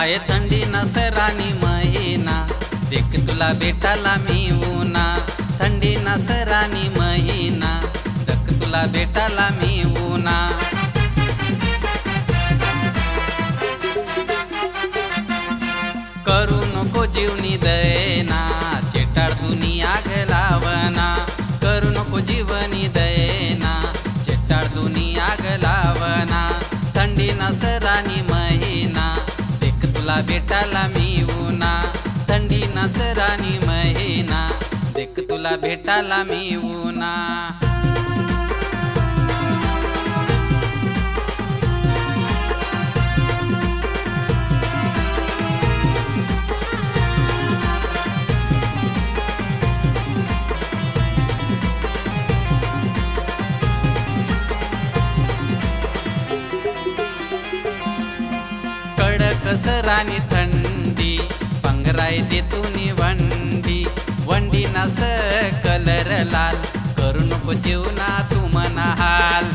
आहे थंडी नसरानी महिना, देख तुला भेटायला मी उना. थंडी नसरानी महिना, देख तुला भेटायला मी उना. करू नको जीवनी दयना, चेटाळ दुनिया गलावना. करू नको जीवनी दयना, चेटाळ दुनिया गलावना. थंडी नसरानी महिना, देख तुला भेटायला मी उना. थंडी नसरानी महिना, देख तुला भेटायला मी उना. कसरानी थंडी, पंगराय देतुनी वंडी. वंडी नस कलर लाल, करू नको जीवना तू मना हाल.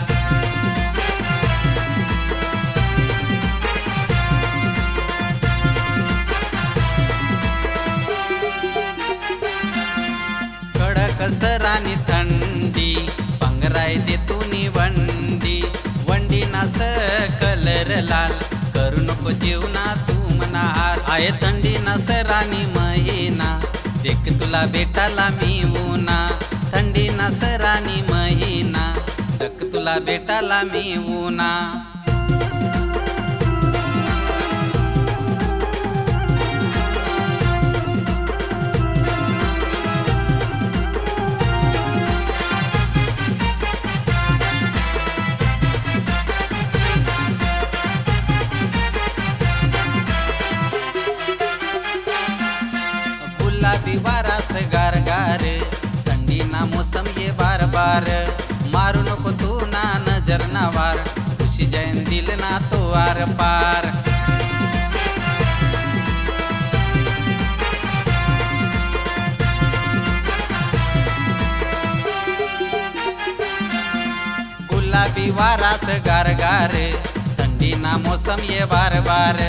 कसरानी थंडी, पंगराय देतुनी वंडी. वंडी नस कलर लाल, करू नको जीवना तू मना हाल. आहे थंडी नसरानी महिना, देख तुला भेटायला मी उना. थंडी नसरानी महिना, देख तुला भेटायला मी उना. गुलाबी वारास गारगार, थंडी ना मोसम ये बार बार. मारू नको तू ना नजर ना वार, खुशी जैन दिल ना तो आर पार. गुलाबी वारास गारगार, थंडी ना मोसम ये बार बार.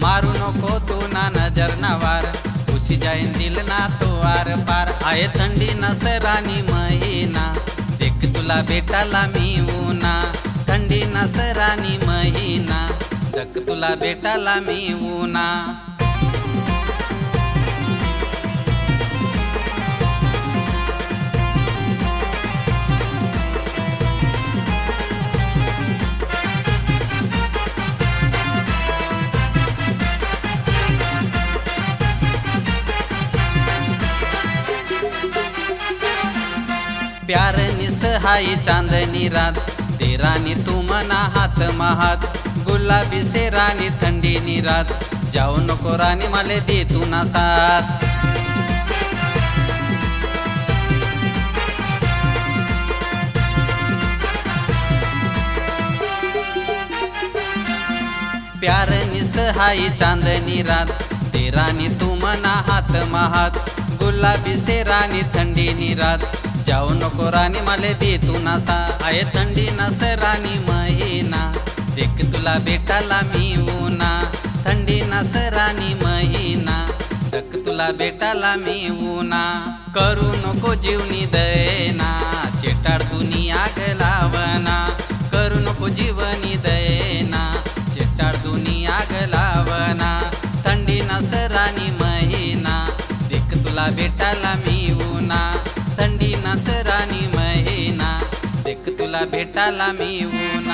मारू नको तू ना नजर ना वार, खुशी जाईन दिल ना तो आर पार. आहे थंडी नसरानी महिना, देख तुला भेटायला मी उना. थंडी नसरानी महिना, देख तुला भेटायला मी उना. प्यार निसहाई चांदनी रात, तेरानी तू मना हात महात. गुलाबी से रानी थंडीनी रात, जाऊ नको रानी मले दे तू ना साथ. प्यार निसहाई चांदनी रात, तेरानी तू मना हात महात. गुलाबी से रानी थंडीनी रात, जाऊ नको रानी मले दे तू ना सा. आहे थंडी नसरानी महिना, देख तुला भेटायला मी उना. थंडी नसरानी महिना, देख तुला भेटायला मी उना. करू नको जीवनी दयना, चेटाळ दुनिया गलावना. करू नको जीवनी दयना, चेटाळ दुनिया गलावना. थंडी नसरानी महिना, देख तुला भेटायला मी उना. थंडी नसरानी महिना, देख तुला भेटायला मी उना.